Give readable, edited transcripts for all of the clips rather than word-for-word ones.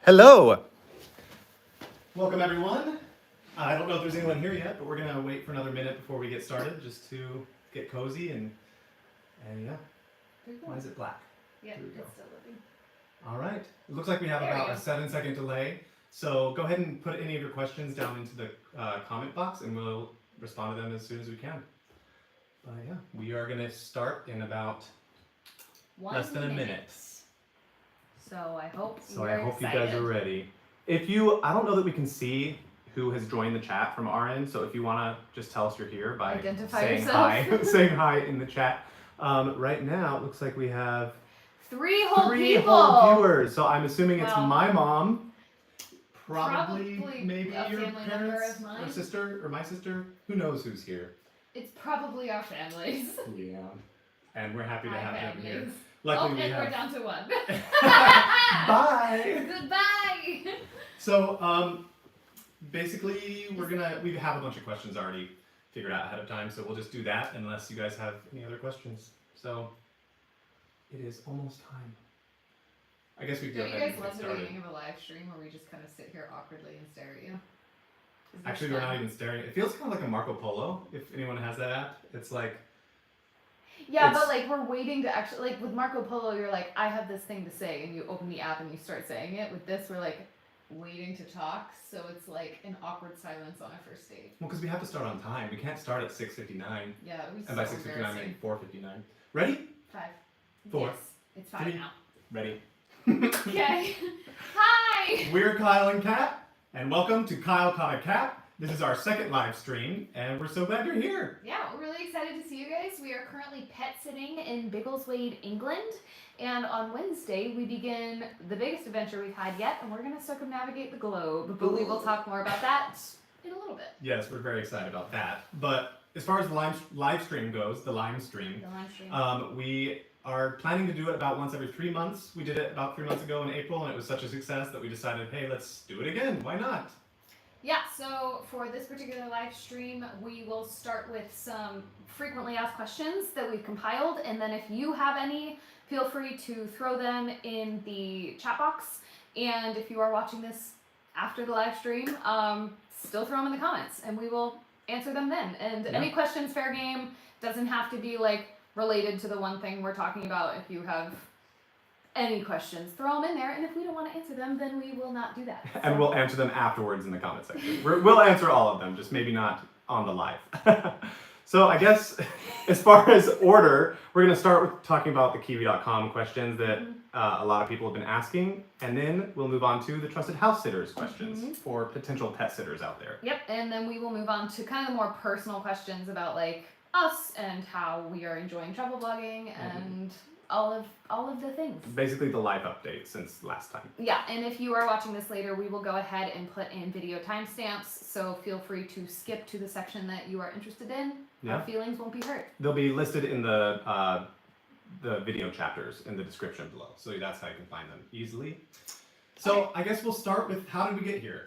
Hello! Welcome everyone. I don't know if there's anyone here yet, but we're gonna wait for another minute before we get started, just to get cozy and yeah. Why is it black? Yeah, Here we go. it's still living. All right. It looks like we have There we about go. a 7-second delay. So go ahead and put any of your questions down into the comment box and we'll respond to them as soon as we can. But yeah, we are gonna start in about less than a minute. So I hope you guys are ready. If you, I don't know that we can see who has joined the chat from our end, so if you want to just tell us you're here by Identify saying yourself. hi, saying hi in the chat. Right now, it looks like we have three whole viewers. So I'm assuming it's Wow. my mom, probably Probably maybe a your family member parents, of mine. or sister, or my sister. Who knows who's here? It's probably our families. Yeah, and we're happy to Hi, have them here. families. Luckily, we and we're have. down to one. Bye. Goodbye. So, basically, we have a bunch of questions already figured out ahead of time, so we'll just do that unless you guys have any other questions. So, it is almost time. I guess we can go Don't you ahead guys and love get the started. beginning of a live stream where we just kind of sit here awkwardly and stare at you? Is this Actually, we're fun? not even staring. It feels kind of like a Marco Polo, if anyone has that app. It's like, Yeah, It's- but like we're waiting to actually, like with Marco Polo, you're like, I have this thing to say, and you open the app and you start saying it. With this, we're like waiting to talk, so it's like an awkward silence on a first date. well, because we have to start on time. We can't start at 6:59, Yeah, it was and by so 6:59, I embarrassing. mean 4:59. Ready? 5. 4. Yes, it's 5 3. now. Ready. Okay. Hi! We're Kyle and Kat, and welcome to Kyle Caught a Cat. This is our second live stream, and we're so glad you're here. Yeah, we're really excited to see you guys. We are currently pet sitting in Biggleswade, England, and on Wednesday we begin the biggest adventure we've had yet, and we're going to circumnavigate the globe, but we will talk more about that in a little bit. Yes, we're very excited about that. But as far as the live stream goes, the live stream, The live stream. we are planning to do it about once every 3 months. We did it about 3 months ago in April, and it was such a success that we decided, hey, let's do it again. Why not? Yeah, so for this particular live stream, we will start with some frequently asked questions that we've compiled, and then if you have any, feel free to throw them in the chat box, and if you are watching this after the live stream, still throw them in the comments, and we will answer them then. And any questions, fair game, doesn't have to be like related to the one thing we're talking about. If you have any questions, throw them in there, and if we don't want to answer them, then we will not do that. And So- we'll answer them afterwards in the comment section. We'll answer all of them, just maybe not on the live. So I guess as far as order, we're going to start with talking about the Kiwi.com questions that a lot of people have been asking, and then we'll move on to the Trusted Housesitters questions for potential pet sitters out there. Yep, and then we will move on to kind of the more personal questions about like us and how we are enjoying travel blogging and all of the things. Basically the live update since last time. Yeah, and if you are watching this later, we will go ahead and put in video timestamps, so feel free to skip to the section that you are interested in. Yeah. Our feelings won't be hurt. They'll be listed in the video chapters in the description below, so that's how you can find them easily. So I guess we'll start with how did we get here?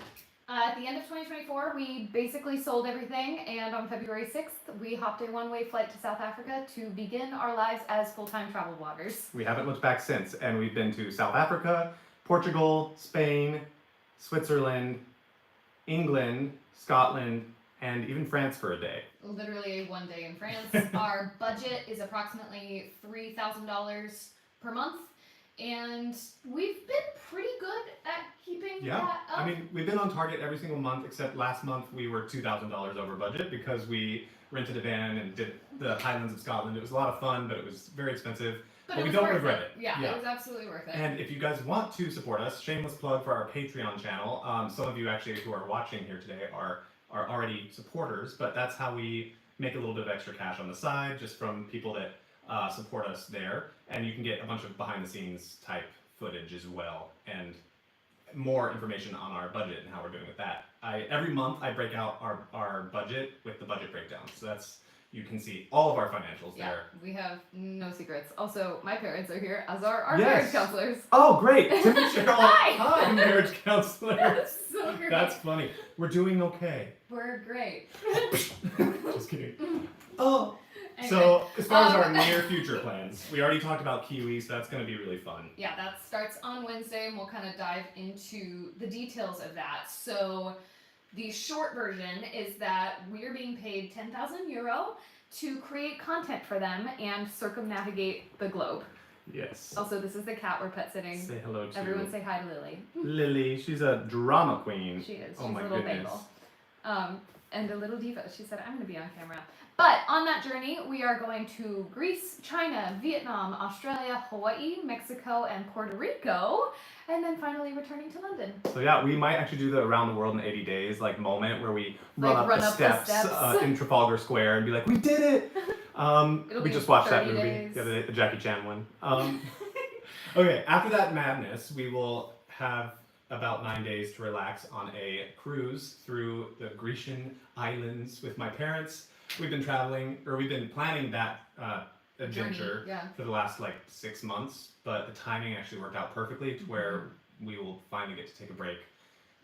At the end of 2024, we basically sold everything, and on February 6th, we hopped a one-way flight to South Africa to begin our lives as full-time travel bloggers. We haven't looked back since, and we've been to South Africa, Portugal, Spain, Switzerland, England, Scotland, and even France for a day. Literally one day in France. Our budget is approximately $3,000 per month, and we've been pretty good at keeping Yeah, that up. I mean, we've been on target every single month, except last month we were $2,000 over budget because we rented a van and did the Highlands of Scotland. It was a lot of fun, but it was very expensive. But it we was don't worth regret it. Yeah, Yeah. it was absolutely worth it. And if you guys want to support us, shameless plug for our Patreon channel. Some of you actually who are watching here today are already supporters, but that's how we make a little bit of extra cash on the side just from people that support us there. And you can get a bunch of behind the scenes type footage as well and more information on our budget and how we're doing with that. Every month I break out our budget with the budget breakdown. So that's, you can see all of our financials Yeah, there. we have no secrets. Also, my parents are here, as are our Yes. marriage counselors. Oh, great! Tim and Cheryl, Hi. marriage counselor. That's so great. That's funny. We're doing okay. We're great. Just kidding. Oh, Anyway, So, as far as our near future plans, we already talked about Kiwi, so that's going to be really fun. Yeah, that starts on Wednesday, and we'll kind of dive into the details of that. So, the short version is that we're being paid 10,000 euro to create content for them and circumnavigate the globe. Yes. Also, this is the cat we're pet sitting. Say hello to Everyone say hi to Lily. Lily. She's a drama queen. She is. She's Oh my a little goodness. bagel. And a little diva. She said, I'm going to be on camera. But on that journey, we are going to Greece, China, Vietnam, Australia, Hawaii, Mexico, and Puerto Rico, and then finally returning to London. So yeah, we might actually do the around the world in 80 days like moment where we run up the steps in Trafalgar Square and be like, we did it. We just watched that movie the other day, the Jackie Chan one. Okay, after that madness, we will have about 9 days to relax on a cruise through the Grecian islands with my parents. We've been planning that adventure for the last like 6 months, but the timing actually worked out perfectly to where we will finally get to take a break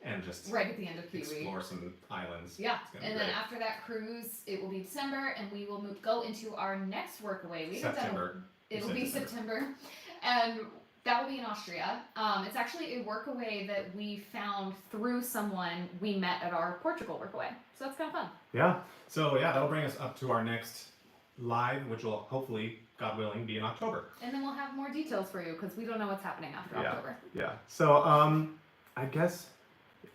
and just right at the end of Kiwi explore some islands. Yeah, and then after that cruise, it will be December, and we will go into our next workaway. September. It will be September, and that will be in Austria. It's actually a workaway that we found through someone we met at our Portugal workaway. So that's kind of fun. Yeah. So yeah, that'll bring us up to our next live, which will hopefully, God willing, be in October. And then we'll have more details for you because we don't know what's happening after October. Yeah. So I guess.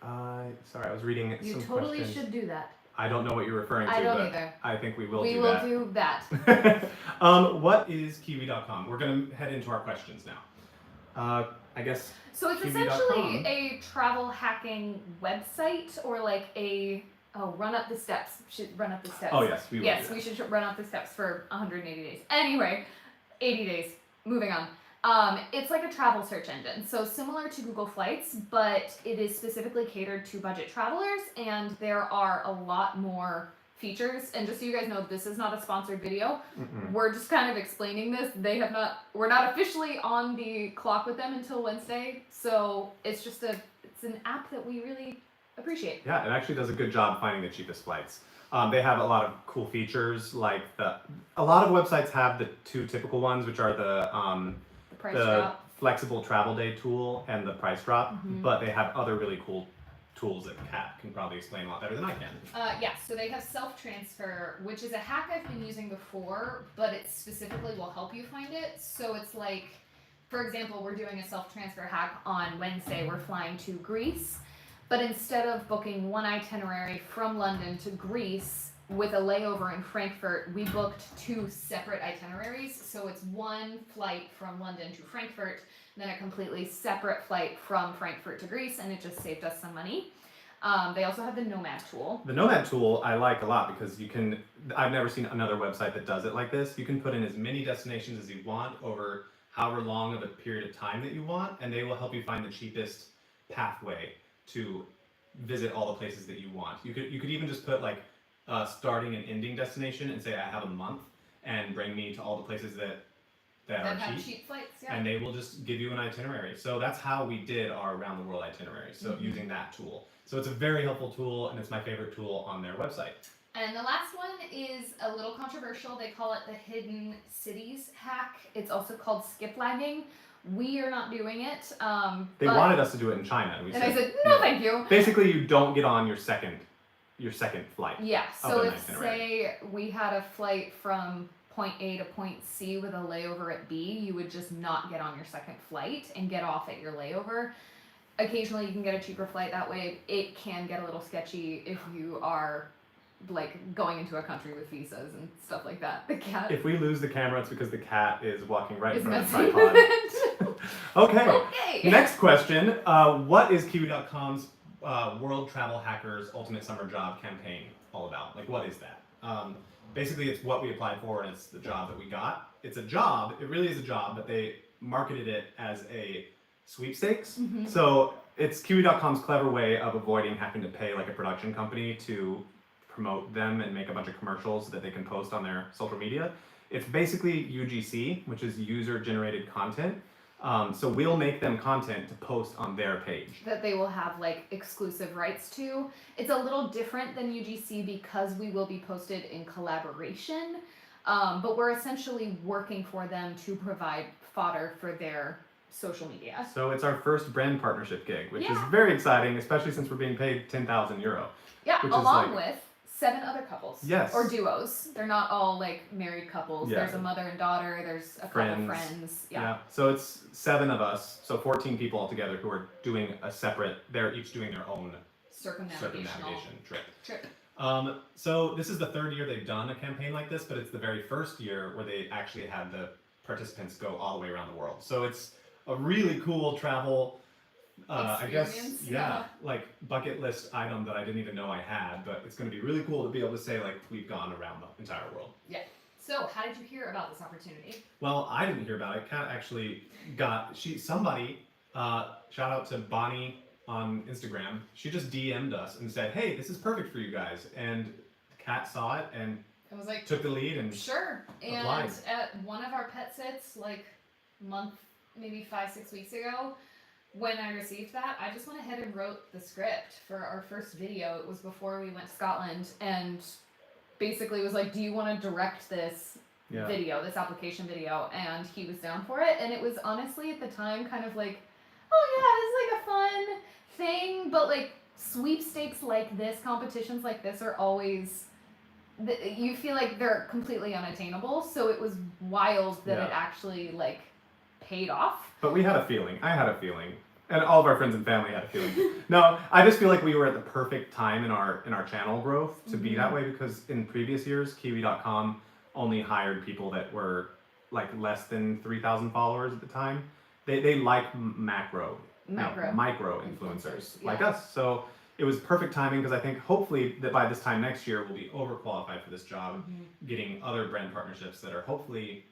Sorry, I was reading some questions. You totally should do that. I don't know what you're referring to. I don't but either. I think we will do that. We will do that. What is Kiwi.com? We're going to head into our questions now. I guess. So it's essentially a travel hacking website or like a run up the steps. Should run up the steps. Oh yes, we will. Yes, we should run up the steps for 180 days. Anyway, 80 days. Moving on. It's like a travel search engine, so similar to Google Flights, but it is specifically catered to budget travelers, and there are a lot more features. And just so you guys know, this is not a sponsored video. We're just kind of explaining this. We're not officially on the clock with them until Wednesday, so it's just it's an app that we really appreciate. Yeah, it actually does a good job finding the cheapest flights. They have a lot of cool features, like a lot of websites have the two typical ones, which are the price drop, flexible travel day tool, and the price drop. But they have other really cool tools that Kat can probably explain a lot better than I can. Yeah, so they have self-transfer, which is a hack I've been using before, but it specifically will help you find it. So it's like, for example, we're doing a self-transfer hack on Wednesday. We're flying to Greece, but instead of booking one itinerary from London to Greece with a layover in Frankfurt, we booked two separate itineraries. So it's one flight from London to Frankfurt, then a completely separate flight from Frankfurt to Greece, and it just saved us some money. They also have the Nomad tool. The Nomad tool I like a lot because I've never seen another website that does it like this. You can put in as many destinations as you want over however long of a period of time that you want, and they will help you find the cheapest pathway to visit all the places that you want. You could even just put like starting and ending destination and say I have a month and bring me to all the places that have cheap flights, yeah. And they will just give you an itinerary. So that's how we did our around the world itinerary. So using that tool. So it's a very helpful tool, and it's my favorite tool on their website. And the last one is a little controversial. They call it the hidden cities hack. It's also called skip lagging. We are not doing it. They wanted us to do it in China. And I said, no, thank you. Basically, you don't get on your second flight. Yeah, so if say we had a flight from point A to point C with a layover at B, you would just not get on your second flight and get off at your layover. Occasionally you can get a cheaper flight that way. It can get a little sketchy if you are like going into a country with visas and stuff like that. The cat. If we lose the camera, it's because the cat is walking right in front of the messing tripod. with it. Okay. Next question. What is Kiwi.com's World Travel Hackers Ultimate Summer Job campaign all about? Like, what is that? Basically, it's what we applied for, and it's the job that we got. It's a job. It really is a job, but they marketed it as a sweepstakes. So it's Kiwi.com's clever way of avoiding having to pay like a production company to promote them and make a bunch of commercials that they can post on their social media. It's basically UGC, which is user-generated content. So we'll make them content to post on their page. That they will have like exclusive rights to. It's a little different than UGC because we will be posted in collaboration. But we're essentially working for them to provide fodder for their social media. So it's our first brand partnership gig, which is Yeah. very exciting, especially since we're being paid 10,000 euro. Yeah, Which is along like- with 7 other couples. Yes. Or duos. They're not all like married couples. Yeah. There's a mother and daughter. There's a couple friends. Yeah. So it's 7 of us, so 14 people altogether who are doing a separate. They're each doing their own circumnavigation trip. So this is the 3rd year they've done a campaign like this, but it's the very first year where they actually had the participants go all the way around the world. So it's a really cool travel, I guess, Experience, like bucket list item that I didn't even know I had, but it's going to be really cool to be able to say like we've gone around the entire world. Yeah. So how did you hear about this opportunity? Well, I didn't hear about it. Kat actually got somebody. Shout out to Bonnie on Instagram. She just DM'd us and said, "Hey, this is perfect for you guys." And Kat saw it and I was like, took the lead and sure. And applied. at one of our pet sits, like month, maybe 5-6 weeks ago, when I received that, I just went ahead and wrote the script for our first video. It was before we went to Scotland, and basically was like, do you want to direct this video, this application video? And he was down for it. And it was honestly at the time kind of like, oh yeah, it's like a fun thing, but like sweepstakes like this, competitions like this are always, you feel like they're completely unattainable. So it was wild that it actually like paid off. But we had a feeling. I had a feeling. And all of our friends and family had a feeling. No, I just feel like we were at the perfect time in our channel growth to be that way, because in previous years, Kiwi.com only hired people that were like less than 3,000 followers at the time. They like micro influencers like us. So it was perfect timing, because I think hopefully that by this time next year we'll be overqualified for this job, getting other brand partnerships that are hopefully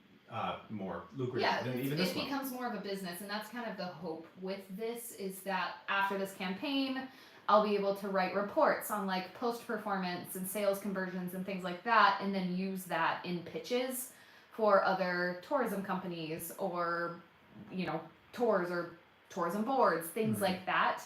more lucrative than even this one. It becomes more of a business, and that's kind of the hope with this, is that after this campaign, I'll be able to write reports on like post performance and sales conversions and things like that, and then use that in pitches for other tourism companies or, you know, tours or tourism boards, things like that.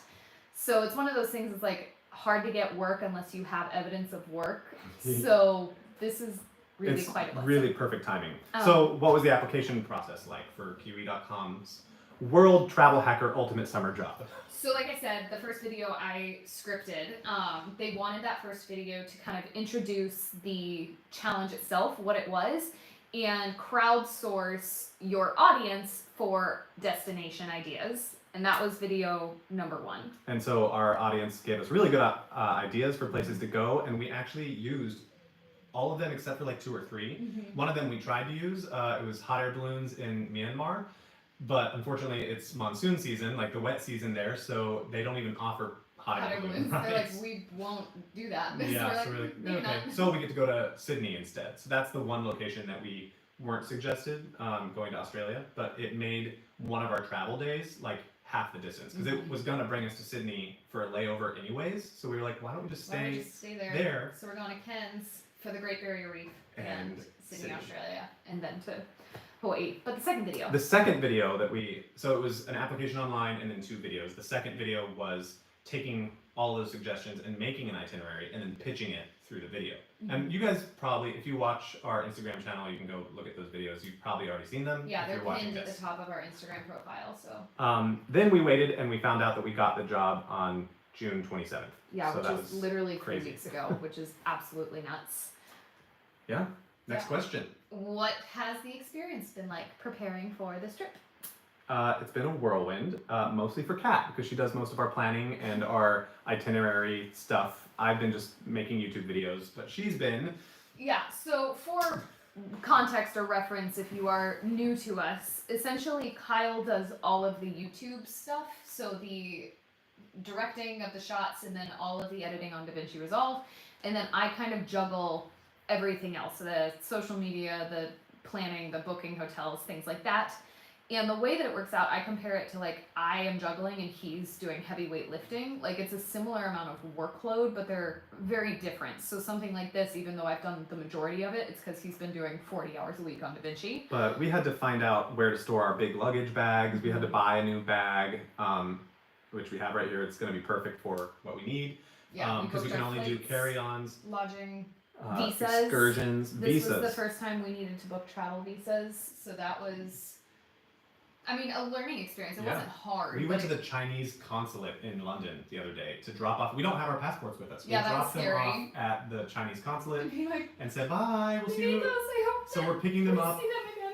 So it's one of those things that's like hard to get work unless you have evidence of work. So this is really quite a blessing. Really perfect timing. So what was the application process like for Kiwi.com's World Travel Hacker Ultimate Summer Job? So like I said, the first video I scripted, they wanted that first video to kind of introduce the challenge itself, what it was, and crowdsource your audience for destination ideas. And that was video number 1. And so our audience gave us really good ideas for places to go, and we actually used all of them except for like 2 or 3. One of them we tried to use, it was hot air balloons in Myanmar, but unfortunately it's monsoon season, like the wet season there, so they don't even offer hot air balloons. They're like, we won't do that. Yeah, so we're like, okay. So we get to go to Sydney instead. So that's the one location that we weren't suggested going to Australia, but it made one of our travel days like half the distance, because it was gonna bring us to Sydney for a layover anyways. So we were like, why don't we just stay there? So we're going to Cairns for the Great Barrier Reef and Sydney, Australia, and then to Hawaii. But the second video that so it was an application online and then 2 videos. The second video was taking all those suggestions and making an itinerary and then pitching it through the video. And you guys probably, if you watch our Instagram channel, you can go look at those videos. You've probably already seen them. Yeah, they're pinned at the top of our Instagram profile. So then we waited and we found out that we got the job on June 27th. Yeah, so which is literally crazy. 3 weeks ago, which is absolutely nuts. Yeah. Next question. What has the experience been like preparing for this trip? It's been a whirlwind, mostly for Kat, because she does most of our planning and our itinerary stuff. I've been just making YouTube videos, but she's been... Yeah, so for context or reference, if you are new to us, essentially Kyle does all of the YouTube stuff, so the directing of the shots and then all of the editing on DaVinci Resolve, and then I kind of juggle everything else, the social media, the planning, the booking hotels, things like that. And the way that it works out, I compare it to like I am juggling and he's doing heavyweight lifting. Like it's a similar amount of workload, but they're very different. So something like this, even though I've done the majority of it, it's because he's been doing 40 hours a week on DaVinci. But we had to find out where to store our big luggage bags. We had to buy a new bag, which we have right here. It's going to be perfect for what we need. Yeah, because we can only do carry-ons. Lodging. Visas. excursions, This visas. was the first time we needed to book travel visas, so that was, I mean, a learning experience. It wasn't hard. We went to the Chinese consulate in London the other day to drop off. We don't have our passports with us. We Yeah, that was dropped them scary. off at the Chinese consulate Like, and said, bye, we'll see you. So we're picking them up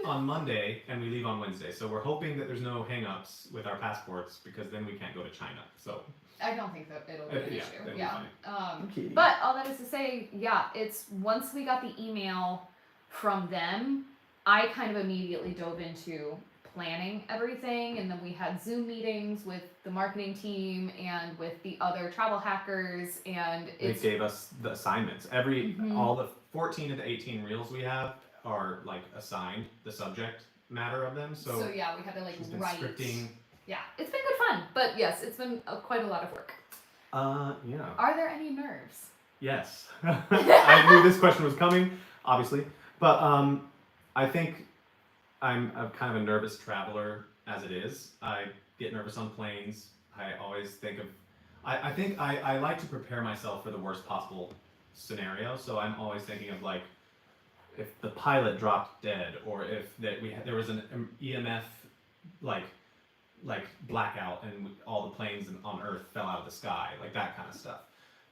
on Monday and we leave on Wednesday. So we're hoping that there's no hang-ups with our passports because then we can't go to China. So I don't think that it'll be an issue. that'll be Yeah. fine. But all that is to say, yeah, it's once we got the email from them, I kind of immediately dove into planning everything, and then we had Zoom meetings with the marketing team and with the other travel hackers, and They gave us the assignments. Mhm. All the 14 of the 18 reels we have are like assigned the subject matter of them. So yeah, we had to like she's been write. scripting. Yeah, it's been good fun, but yes, it's been quite a lot of work. Yeah. Are there any nerves? Yes. I knew this question was coming, obviously. But I think I'm kind of a nervous traveler as it is. I get nervous on planes. I always think of, I think I like to prepare myself for the worst possible scenario. So I'm always thinking of like, if the pilot dropped dead, or if there was an EMF like blackout and all the planes on Earth fell out of the sky, like that kind of stuff.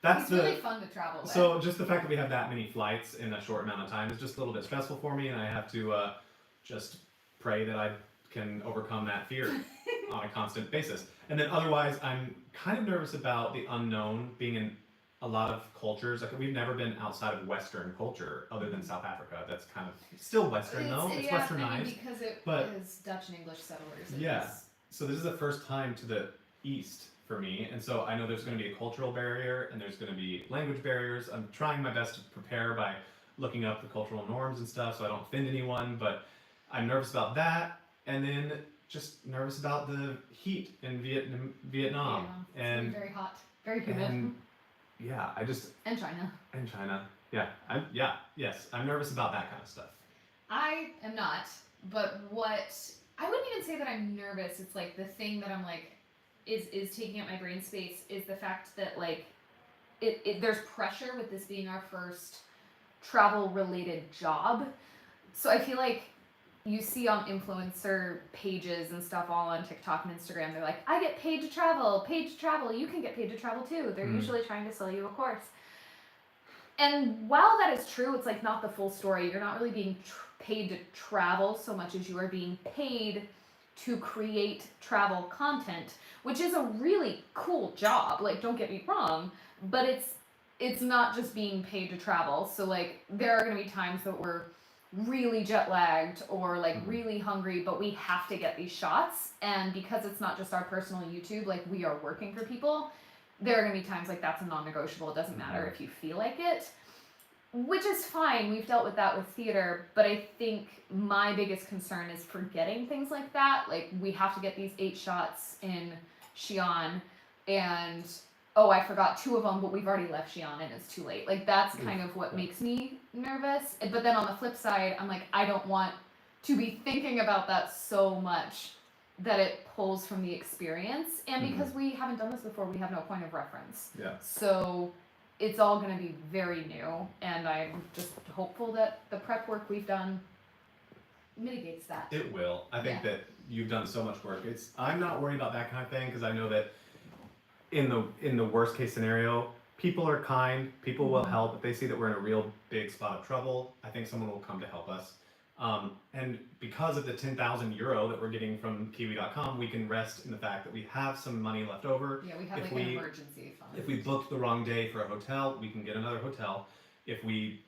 It's really fun to travel with. So just the fact that we have that many flights in a short amount of time is just a little bit stressful for me, and I have to just pray that I can overcome that fear on a constant basis. And then otherwise, I'm kind of nervous about the unknown, being in a lot of cultures. Like we've never been outside of Western culture other than South Africa. That's kind of still Western though. It's westernized. I mean, because it is Dutch and English settlers. So this is the first time to the east for me, and so I know there's going to be a cultural barrier and there's going to be language barriers. I'm trying my best to prepare by looking up the cultural norms and stuff so I don't offend anyone, but I'm nervous about that, and then just nervous about the heat in Vietnam. It's And very hot, very humid. and yeah, And China. and China. Yeah, I'm nervous about that kind of stuff. I am not, but I wouldn't even say that I'm nervous. It's like the thing that I'm like is taking up my brain space is the fact that like there's pressure with this being our first travel related job. So I feel like you see on influencer pages and stuff all on TikTok and Instagram, they're like, I get paid to travel, you can get paid to travel too. They're usually trying to sell you a course. And while that is true, it's like not the full story. You're not really being paid to travel so much as you are being paid to create travel content, which is a really cool job. Like, don't get me wrong, but it's not just being paid to travel. So like there are going to be times that we're really jet lagged or like really hungry, but we have to get these shots. And because it's not just our personal YouTube, like we are working for people, there are going to be times like that's a non-negotiable. It doesn't matter if you feel like it, which is fine. We've dealt with that with theater, but I think my biggest concern is forgetting things like that. Like we have to get these 8 shots in Xi'an, and oh, I forgot 2 of them, but we've already left Xi'an and it's too late. Like that's kind of what makes me nervous. But then on the flip side, I'm like, I don't want to be thinking about that so much that it pulls from the experience. And because we haven't done this before, we have no point of reference. Yeah. So it's all going to be very new, and I'm just hopeful that the prep work we've done mitigates that. It will. I think that you've done so much work. I'm not worried about that kind of thing because I know that in the worst case scenario, people are kind, people will help. If they see that we're in a real big spot of trouble, I think someone will come to help us. And because of the 10,000 euro that we're getting from Kiwi.com, we can rest in the fact that we have some money left over. Yeah, we have an emergency fund. If we booked the wrong day for a hotel, we can get another hotel. If we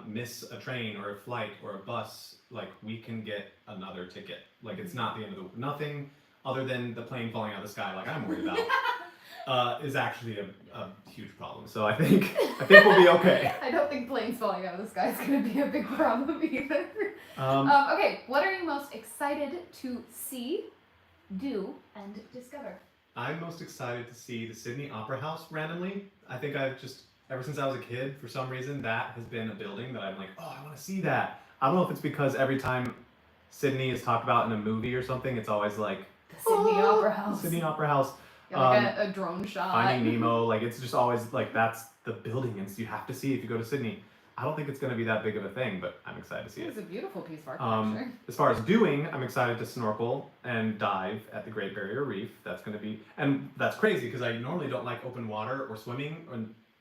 miss a train or a flight or a bus, like we can get another ticket. Like it's not the end of nothing other than the plane falling out of the sky, like I'm worried about. Is actually a huge problem. So I think we'll be okay. I don't think planes falling out of the sky is going to be a big problem either. Okay, what are you most excited to see, do, and discover? I'm most excited to see the Sydney Opera House randomly. I think ever since I was a kid, for some reason, that has been a building that I'm like, oh, I want to see that. I don't know if it's because every time Sydney is talked about in a movie or something, it's always like, the Sydney Opera House. Sydney Opera House. Yeah, like a drone shot. Finding Nemo, like it's just always like that's the building, and you have to see if you go to Sydney. I don't think it's going to be that big of a thing, but I'm excited to see it. It's a beautiful piece of architecture. As far as doing, I'm excited to snorkel and dive at the Great Barrier Reef. That's going to be, and that's crazy because I normally don't like open water or swimming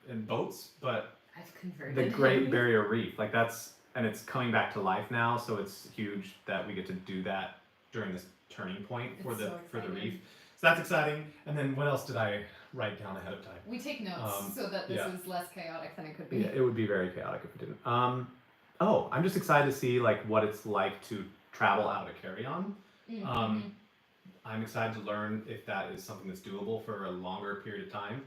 in boats, but I've converted. the Great Barrier Reef, like that's, and it's coming back to life now, so it's huge that we get to do that during this turning point for It's the so for the exciting. reef. So that's exciting. And then what else did I write down ahead of time? We take notes so that this yeah. is less chaotic than it could be. Yeah, it would be very chaotic if it didn't. Oh, I'm just excited to see like what it's like to travel out of a carry-on. I'm excited to learn if that is something that's doable for a longer period of time.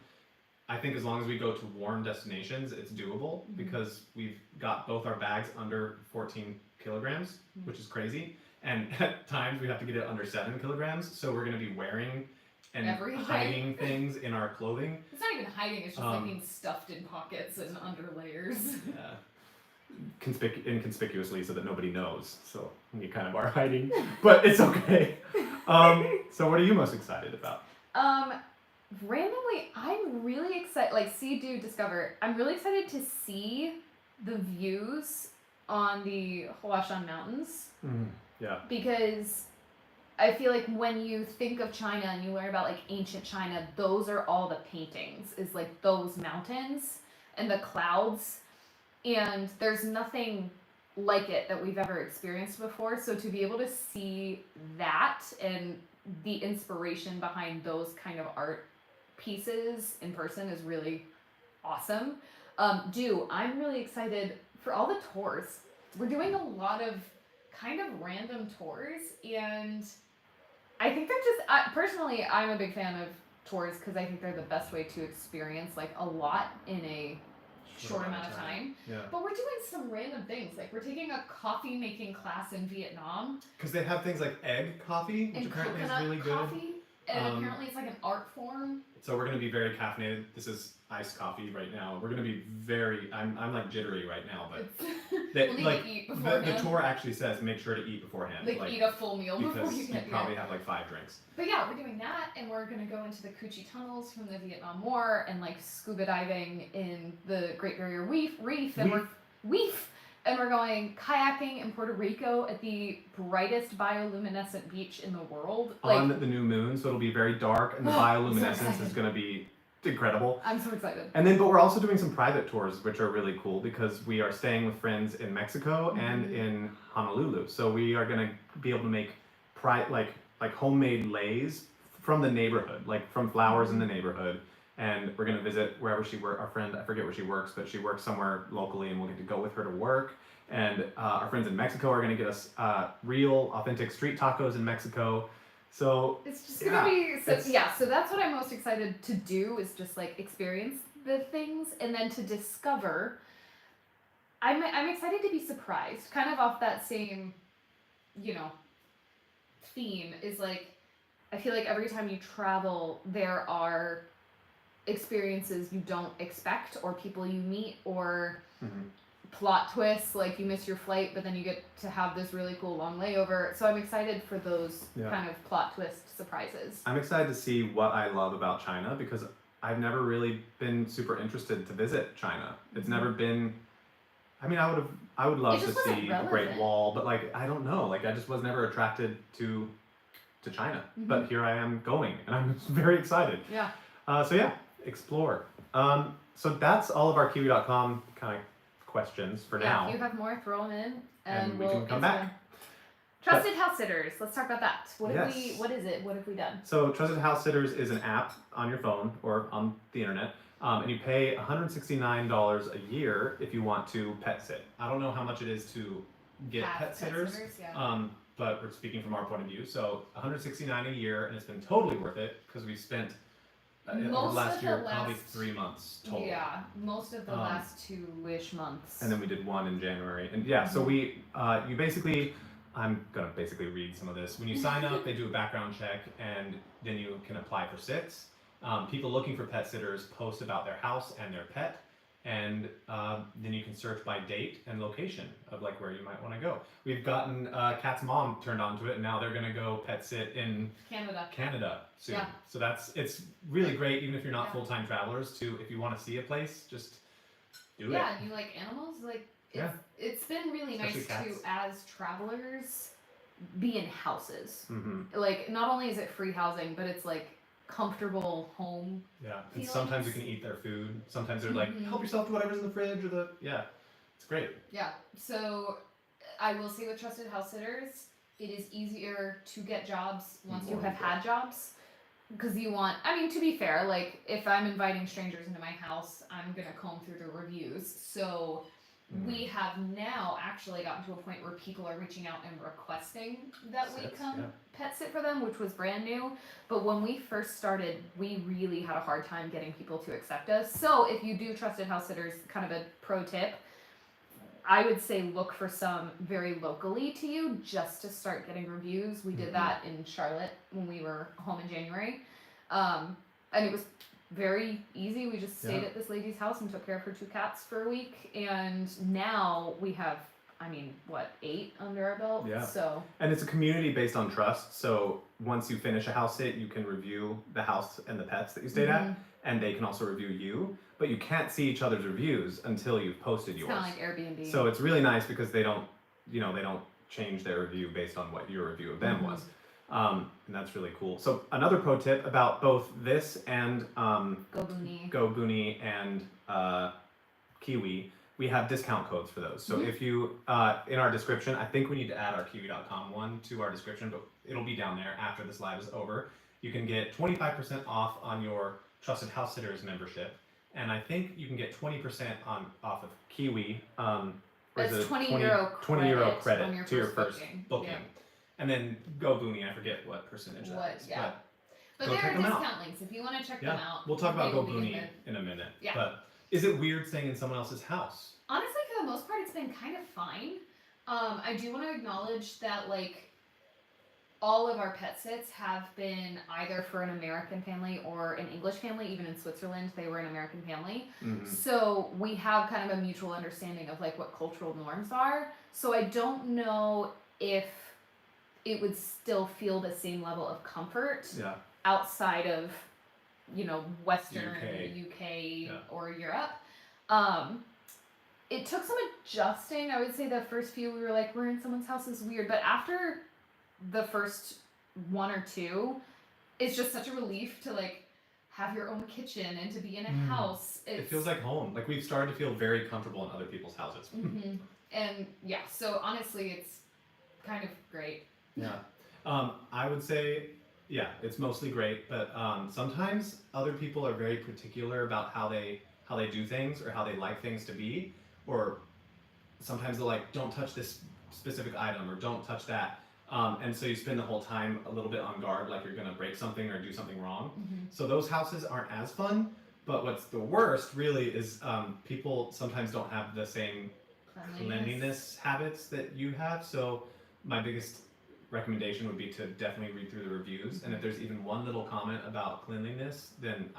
I think as long as we go to warm destinations, it's doable because we've got both our bags under 14 kilograms, which is crazy. And at times we have to get it under 7 kilograms. So we're going to be wearing and Everything. hiding things in our clothing. It's not even hiding, it's just like being stuffed in pockets and under layers. Inconspicuously so that nobody knows. So we kind of are hiding, but it's okay. So what are you most excited about? Randomly, I'm really excited, like see, do, discover. I'm really excited to see the views on the Huashan Mountains. Yeah. Because I feel like when you think of China and you learn about like ancient China, those are all the paintings, is like those mountains and the clouds. And there's nothing like it that we've ever experienced before. So to be able to see that and the inspiration behind those kind of art pieces in person is really awesome. I'm really excited for all the tours. We're doing a lot of kind of random tours, and I think they're just, personally, I'm a big fan of tours because I think they're the best way to experience like a lot in a short amount of time. Yeah. But we're doing some random things. Like we're taking a coffee making class in Vietnam. Because they have things like egg coffee, which And apparently is coconut really good. coffee. And apparently it's like an art form. So we're going to be very caffeinated. This is iced coffee right now. We're going to be very, I'm like jittery right now, but We'll need to eat the beforehand. tour actually says make sure to eat beforehand. Like eat a full meal before because you you get probably here. have like 5 drinks. But yeah, we're doing that, and we're gonna go into the Coochie tunnels from the Vietnam War, and like scuba diving in the Great Barrier Reef, and we're going kayaking in Puerto Rico at the brightest bioluminescent beach in the world. On the new moon, so it'll be very dark, and the bioluminescence so is going to be incredible. I'm so excited. And then, but we're also doing some private tours, which are really cool because we are staying with friends in Mexico and in Honolulu. So we are going to be able to make like homemade leis from the neighborhood, like from flowers in the neighborhood. And we're going to visit wherever she works. Our friend, I forget where she works, but she works somewhere locally, and we'll get to go with her to work. And our friends in Mexico are going to get us real, authentic street tacos in Mexico. So It's just gonna be so that's what I'm most excited to do, is just like experience the things and then to discover. I'm excited to be surprised, kind of off that same, theme, is like I feel like every time you travel there are experiences you don't expect, or people you meet, or plot twists, like you miss your flight but then you get to have this really cool long layover. So I'm excited for those kind of plot twist surprises. I'm excited to see what I love about China because I've never really been super interested to visit China. It's never been, I mean, I would love to see the Great Wall, but like I don't know, like I just was never attracted to China. But here I am going, and I'm very excited. Yeah. So yeah, explore. So that's all of our Kiwi.com kind of questions for now. If you have more, throw them in, And we we'll can come answer back. them. Trusted Housesitters. Let's talk about that. What Yes. what is it? What have we done? So Trusted Housesitters is an app on your phone or on the internet, and you pay $169 a year if you want to pet sit. I don't know how much it is to get pet sitters, but we're speaking from our point of view. So $169 a year, and it's been totally worth it because we spent over the last year probably 3 months total. Yeah, most of the last 2-ish months. And then we did one in January. And yeah, so we, you basically, I'm going to basically read some of this. When you sign up, they do a background check, and then you can apply for sits. People looking for pet sitters post about their house and their pet, and then you can search by date and location of like where you might want to go. We've gotten Kat's mom turned on to it, and now they're going to go pet sit in Canada soon. Yeah. So it's really great, even if you're not full-time travelers, to if you want to see a place, just do it. Yeah, and you like animals, like it's been really Especially nice cats. to, as travelers, be in houses. Mm-hmm. Like, not only is it free housing, but it's like comfortable home. Yeah, and feelings. sometimes you can eat their food. Sometimes they're like, help yourself to whatever's in the fridge or the it's great. Yeah. So I will say with Trusted House Sitters, it is easier to get jobs once you have had jobs. Because you want, I mean, to be fair, like, if I'm inviting strangers into my house, I'm going to comb through the reviews. So we have now actually gotten to a point where people are reaching out and requesting that we come pet sit for them, which was brand new. But when we first started, we really had a hard time getting people to accept us. So if you do Trusted House Sitters, kind of a pro tip, I would say look for some very locally to you just to start getting reviews. We did that in Charlotte when we were home in January. And it was very easy. We just stayed at this lady's house and took care of her 2 cats for a week. And now we have, 8 under our belt? Yeah. So. And it's a community based on trust. So once you finish a house sit, you can review the house and the pets that you stayed at. And they can also review you. But you can't see each other's reviews until you've posted yours. Kind of like Airbnb. So it's really nice because they don't change their review based on what your review of them was. And that's really cool. So another pro tip about both this and Go Booney and Kiwi, we have discount codes for those. So if you, in our description, I think we need to add our kiwi.com one to our description, but it'll be down there after this live is over. You can get 25% off on your Trusted House Sitters membership. And I think you can get 20% off of Kiwi. It's 20 euro credit on your to your first first booking. Yeah. And then Go Booney, I forget what percentage that is. Yeah. But there are discount links if you want to check them out. We'll talk about Go Booney in a minute. Yeah. But is it weird staying in someone else's house? Honestly, for the most part, it's been kind of fine. I do want to acknowledge that, like, all of our pet sits have been either for an American family or an English family. Even in Switzerland, they were an American family. So we have kind of a mutual understanding of like what cultural norms are. So I don't know if it would still feel the same level of comfort outside of, Western UK or Europe. It took some adjusting. I would say the first few we were like, we're in someone's house is weird. But after the first 1 or 2, it's just such a relief to like have your own kitchen and to be in a house. It feels like home. Like we've started to feel very comfortable in other people's houses. And so honestly, it's kind of great. I would say, it's mostly great, but sometimes other people are very particular about how they do things or how they like things to be, or sometimes they're like, don't touch this specific item or don't touch that. And so you spend the whole time a little bit on guard, like you're gonna break something or do something wrong. So those houses aren't as fun, but what's the worst really is people sometimes don't have the same cleanliness habits that you have. So my biggest recommendation would be to definitely read through the reviews. And if there's even one little comment about cleanliness, then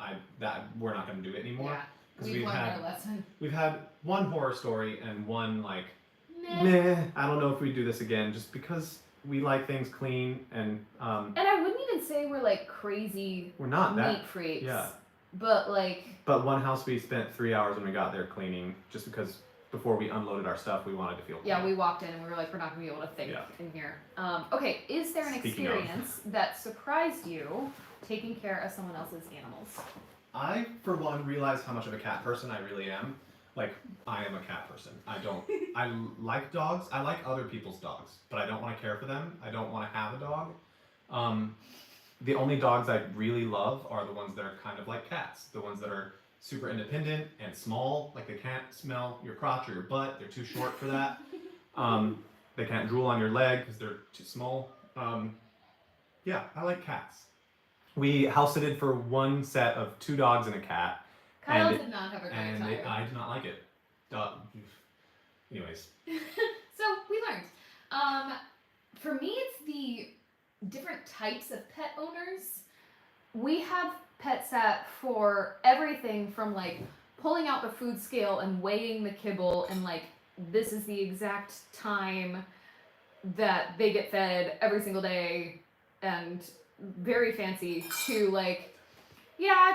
we're not gonna do it anymore. We've learned our lesson. We've had one horror story and one like, meh, I don't know if we do this again, just because we like things clean and I wouldn't even say we're like crazy we're not neat freaks. But one house we spent 3 hours when we got there cleaning just because before we unloaded our stuff we wanted to feel clean. We walked in and we were like, we're not gonna be able to think in here. Okay, is there an experience that surprised you taking care of someone else's animals? I, for one, realized how much of a cat person I really am. Like, I am a cat person. I like dogs. I like other people's dogs, but I don't want to care for them. I don't want to have a dog. The only dogs I really love are the ones that are kind of like cats. The ones that are super independent and small, like they can't smell your crotch or your butt. They're too short for that. They can't drool on your leg because they're too small. I like cats. We house-sitted for one set of 2 dogs and a cat. Kyle did not have a great time. I did not like it. Anyways. So we learned. For me, it's the different types of pet owners. We have pet sat for everything from like pulling out the food scale and weighing the kibble and like this is the exact time that they get fed every single day and very fancy, to like,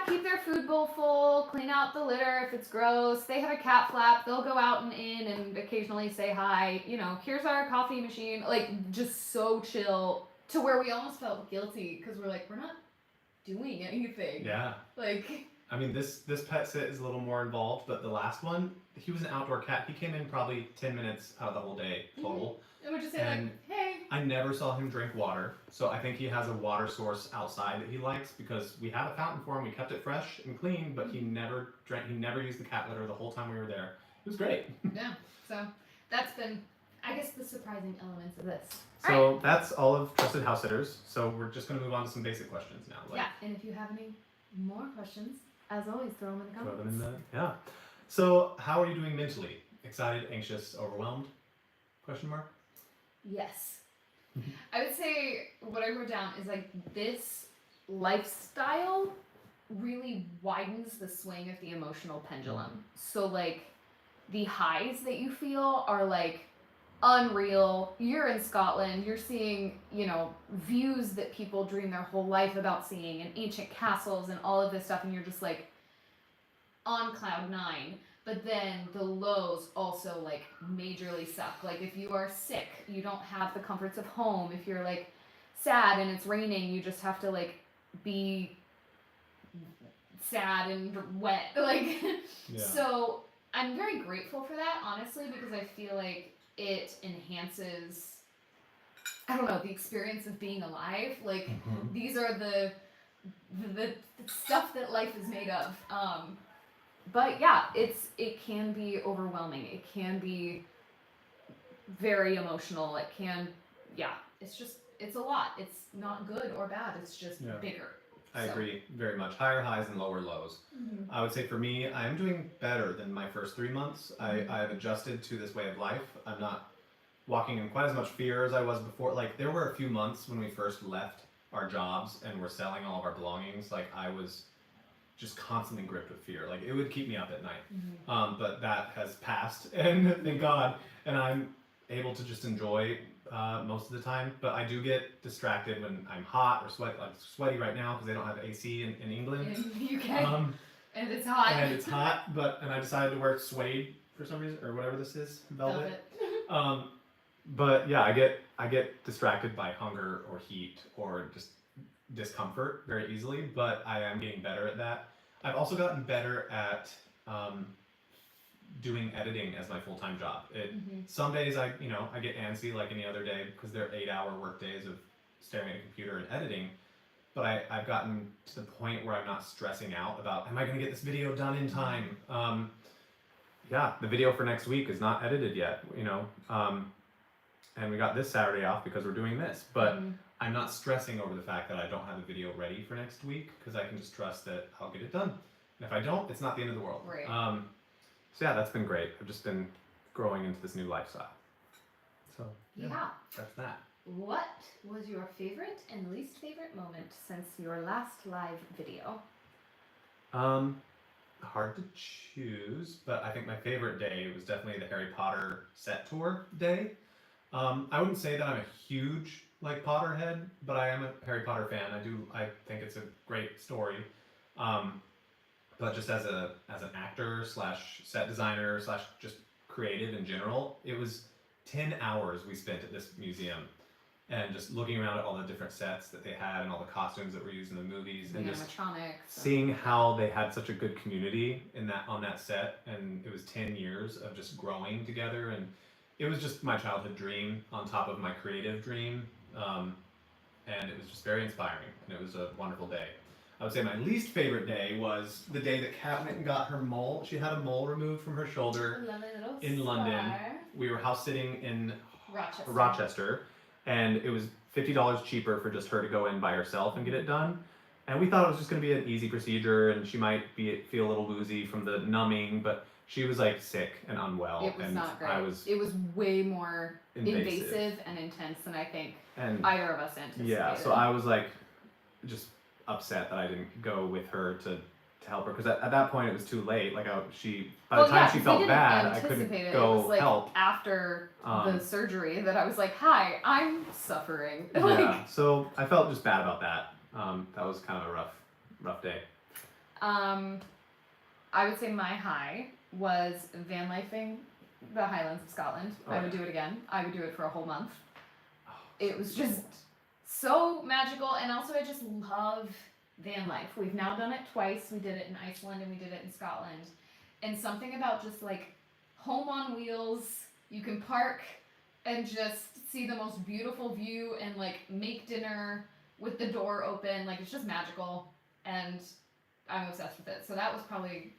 keep their food bowl full, clean out the litter if it's gross. They have a cat flap. They'll go out and in and occasionally say hi. You know, here's our coffee machine. Like, just so chill to where we almost felt guilty because we're like, we're not doing anything. Yeah. Like, I mean, this pet sit is a little more involved, but the last one, he was an outdoor cat. He came in probably 10 minutes out of the whole day total. and we're just saying like, hey. I never saw him drink water, so I think he has a water source outside that he likes because we had a fountain for him. We kept it fresh and clean, but he never drank. He never used the cat litter the whole time we were there. It was great. Yeah. So that's been, I guess, the surprising elements of this. So that's all of Trusted House Sitters. So we're just going to move on to some basic questions now. Yeah, and if you have any more questions, as always, throw them in the comments. Throw them in the, yeah. So how are you doing mentally? Excited, anxious, overwhelmed? Question mark? Yes. I would say what I wrote down is like this lifestyle really widens the swing of the emotional pendulum. So like the highs that you feel are like unreal. You're in Scotland, you're seeing, you know, views that people dream their whole life about seeing and ancient castles and all of this stuff, and you're just like on cloud nine. But then the lows also like majorly suck. Like if you are sick, you don't have the comforts of home. If you're like sad and it's raining, you just have to like be sad and wet. Like, Yeah. So I'm very grateful for that, honestly, because I feel like it enhances, I don't know, the experience of being alive. Like these are the stuff that life is made of. But yeah, it can be overwhelming. It can be very emotional. It can, yeah, it's a lot. It's not good or bad. It's just bigger. I agree very much. Higher highs and lower lows. I would say for me, I am doing better than my first 3 months. I have adjusted to this way of life. I'm not walking in quite as much fear as I was before. Like there were a few months when we first left our jobs and were selling all of our belongings. Like I was just constantly gripped with fear. Like it would keep me up at night. But that has passed, and thank God. And I'm able to just enjoy most of the time. But I do get distracted when I'm hot or sweat. I'm sweaty right now because they don't have AC in England. In the UK. And it's hot. And it's hot. And I decided to wear suede for some reason, or whatever this is, velvet. But yeah, I get distracted by hunger or heat or just discomfort very easily, but I am getting better at that. I've also gotten better at doing editing as my full-time job. Some days I get antsy like any other day because they're 8-hour work days of staring at a computer and editing, but I've gotten to the point where I'm not stressing out about, am I going to get this video done in time? Yeah, the video for next week is not edited yet, and we got this Saturday off because we're doing this, but I'm not stressing over the fact that I don't have a video ready for next week because I can just trust that I'll get it done. And if I don't, it's not the end of the world. Right. So yeah, that's been great. I've just been growing into this new lifestyle. So yeah, that's that. What was your favorite and least favorite moment since your last live video? Hard to choose, but I think my favorite day was definitely the Harry Potter set tour day. I wouldn't say that I'm a huge Potterhead, but I am a Harry Potter fan. I think it's a great story. But just as an actor / set designer / just creative in general, it was 10 hours we spent at this museum and just looking around at all the different sets that they had and all the costumes that were used in the movies and just seeing how they had such a good community on that set, and it was 10 years of just growing together, and it was just my childhood dream on top of my creative dream. And it was just very inspiring, and it was a wonderful day. I would say my least favorite day was the day that Kat went and got her mole. She had a mole removed from her shoulder in London. We were house sitting in Rochester, and it was $50 cheaper for just her to go in by herself and get it done. And we thought it was just going to be an easy procedure, and she might feel a little woozy from the numbing, but she was like sick and unwell. It was not great. It was way more invasive and intense than I think either of us anticipated. Yeah, so I was like just upset that I didn't go with her to help her, because at that point it was too late. Like by the time she felt bad, I couldn't go it was like help. After the surgery that I was like, hi, I'm suffering. Yeah, so I felt just bad about that. That was kind of a rough day. I would say my high was van lifing the Highlands of Scotland. Oh, I would yeah. do it again. I would do it for a whole month. Oh, It was just so magical, and also I just love van life. We've now done it twice. We did it in Iceland and we did it in Scotland. And something about just like home on wheels, you can park and just see the most beautiful view and like make dinner with the door open. Like it's just magical, and I'm obsessed with it. So that was probably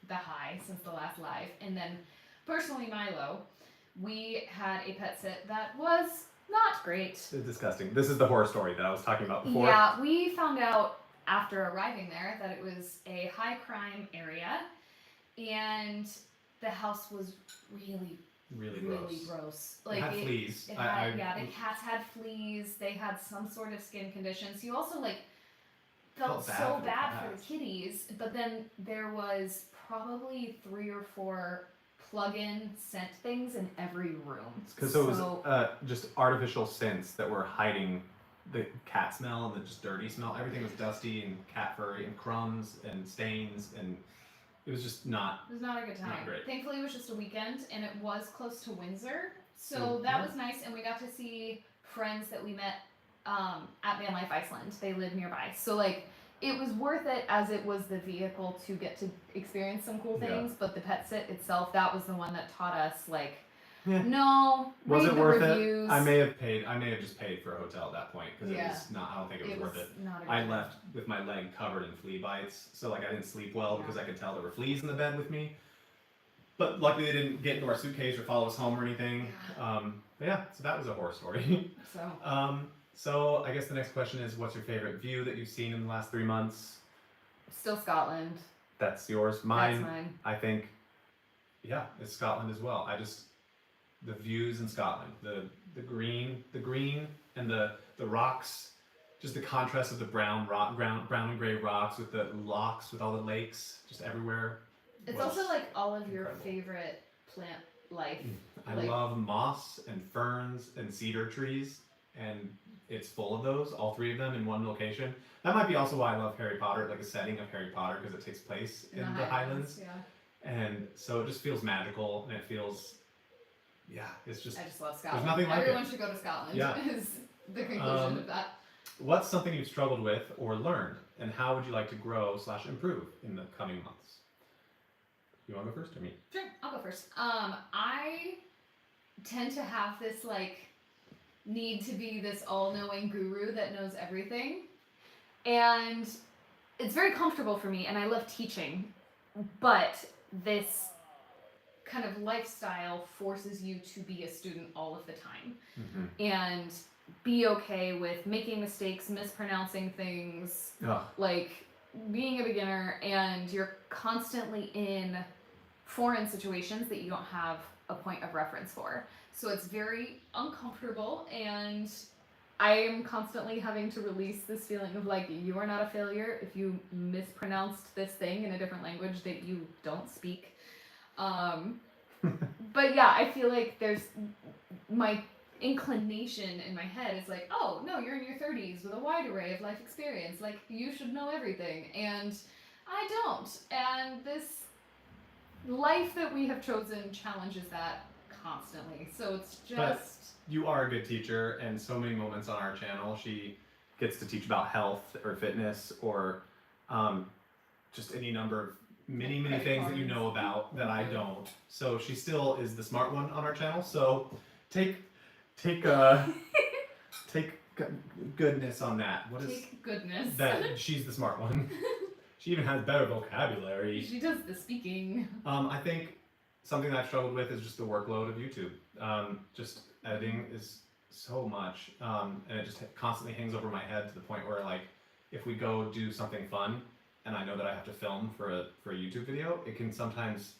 the high since the last live. And then personally, my low, we had a pet sit that was not great. It's disgusting. This is the horror story that I was talking about before. Yeah, we found out after arriving there that it was a high crime area, and the house was really Really gross. It had fleas. The cats had fleas. They had some sort of skin conditions. You also like felt so bad for the kitties, but then there was probably 3 or 4 plug-in scent things in every room. Because it was just artificial scents that were hiding the cat smell and the just dirty smell. Everything was dusty and cat furry and crumbs and stains, and it was just not. It was not a good time. Not great. Thankfully, it was just a weekend, and it was close to Windsor, so that was nice. And we got to see friends that we met at Van Life Iceland. They live nearby, so like it was worth it as it was the vehicle to get to experience some cool things. Yeah. But the pet sit itself, that was the one that taught us like. Yeah. No. Was it worth reviews. It? I may have just paid for a hotel at that point because it was not. I don't think it was worth it. I left with my leg covered in flea bites, so like I didn't sleep well because I could tell there were fleas in the bed with me. But luckily they didn't get into our suitcase or follow us home or anything. But yeah, so that was a horror story. So I guess the next question is, what's your favorite view that you've seen in the last 3 months? Still Scotland. That's yours. Mine. That's mine. I think. Yeah, it's Scotland as well. The views in Scotland, the green and the rocks, just the contrast of the brown and gray rocks with the lochs with all the lakes just everywhere. It's also like all of your favorite plant life. I love moss and ferns and cedar trees, and it's full of those, all 3 of them in one location. That might be also why I love Harry Potter, like the setting of Harry Potter, because it takes place in the Highlands. Yeah. And so it just feels magical, and it feels. Yeah, it's just. I just love Scotland. There's nothing like Everyone should go to Scotland. Yeah. Is the conclusion of that. What's something you've struggled with or learned, and how would you like to grow/improve in the coming months? You want to go first or me? Sure, I'll go first. I tend to have this like need to be this all-knowing guru that knows everything, and it's very comfortable for me, and I love teaching, but this kind of lifestyle forces you to be a student all of the time and be okay with making mistakes, mispronouncing things, like being a beginner, and you're constantly in foreign situations that you don't have a point of reference for. So it's very uncomfortable, and I am constantly having to release this feeling of like, you are not a failure if you mispronounced this thing in a different language that you don't speak. But yeah, I feel like there's my inclination in my head is like, oh no, you're in your 30s with a wide array of life experience, like you should know everything, and I don't, and this life that we have chosen challenges that constantly, so it's just. But you are a good teacher, and so many moments on our channel she gets to teach about health or fitness or just any number of many things that you know about that I don't. So she still is the smart one on our channel. So take goodness on that. Take goodness. That she's the smart one. She even has better vocabulary. She does the speaking. I think something that I've struggled with is just the workload of YouTube. Just editing is so much, and it just constantly hangs over my head to the point where like if we go do something fun and I know that I have to film for a YouTube video, it can sometimes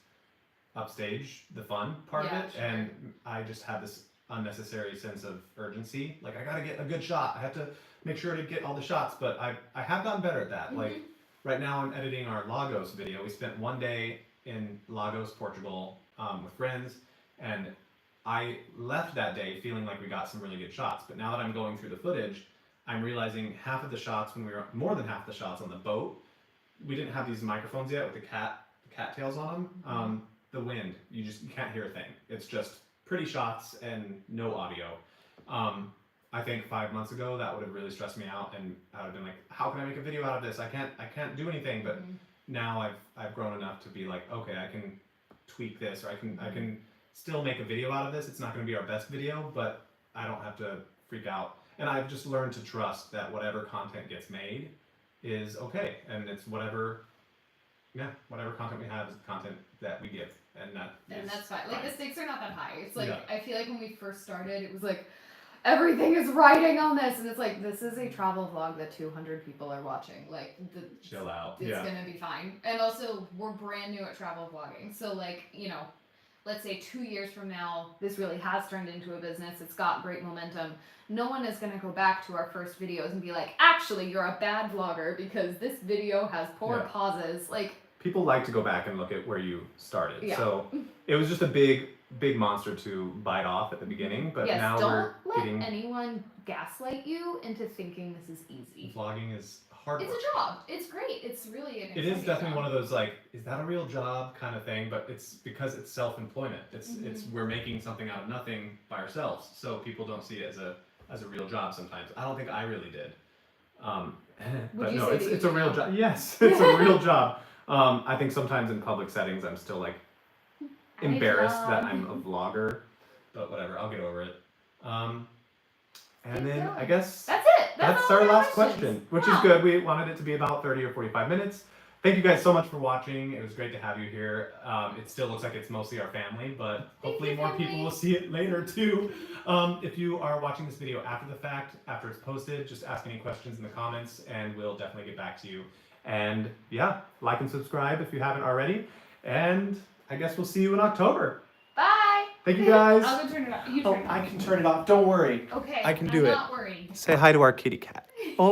upstage the fun part of it, and I just have this unnecessary sense of urgency. Like I gotta get a good shot. I have to make sure to get all the shots, but I have gotten better at that. Like right now I'm editing our Lagos video. We spent 1 day in Lagos, Portugal, with friends, and I left that day feeling like we got some really good shots. But now that I'm going through the footage, I'm realizing half of the shots, when we were more than half the shots on the boat, we didn't have these microphones yet with the cattails on them. The wind, you can't hear a thing. It's just pretty shots and no audio. I think 5 months ago that would have really stressed me out, and I would have been like, how can I make a video out of this? I can't do anything. But now I've grown enough to be like, okay, I can tweak this, or I can still make a video out of this. It's not going to be our best video, but I don't have to freak out. And I've just learned to trust that whatever content gets made is okay, and it's whatever content we have is the content that we give, and that's fine. Like, the stakes are not that high. It's like, Yeah. I feel like when we first started, it was like, everything is riding on this, and it's like, this is a travel vlog that 200 people are watching. Like, chill out. It's gonna be fine. And also, we're brand new at travel vlogging, so like, you know, let's say 2 years from now, this really has turned into a business. It's got great momentum. No one is gonna go back to our first videos and be like, actually, you're a bad vlogger because this video has poor pauses. Like, people like to go back and look at where you started. Yeah. So it was just a big monster to bite off at the beginning, but yes, now don't we're let getting... anyone gaslight you into thinking this is easy. Vlogging is hard It's work. a job. It's great. It's really an It is exciting definitely job. one of those, like, is that a real job kind of thing? But it's because it's self-employment. It's we're making something out of nothing by ourselves, so people don't see it as a real job sometimes. I don't think I really did. But you no, say that it's you a real do? job. Yes, it's a real job. I think sometimes in public settings I'm still like embarrassed that I'm a vlogger, but whatever, I'll get over it. And Keep then going. I guess That's it. that's all our the last questions. question, which Wow. is good. We wanted it to be about 30 or 45 minutes. Thank you guys so much for watching. It was great to have you here. It still looks like it's mostly our family, but hopefully you, more family. people will see it later too. If you are watching this video after the fact, after it's posted, just ask any questions in the comments and we'll definitely get back to you. And yeah, like and subscribe if you haven't already. And I guess we'll see you in October. Bye. Thank you guys. I'll go turn it off. You turn it off. I can turn it off. Don't worry. Okay. I can do I'm it. not worried. Say hi to our kitty cat. Oh.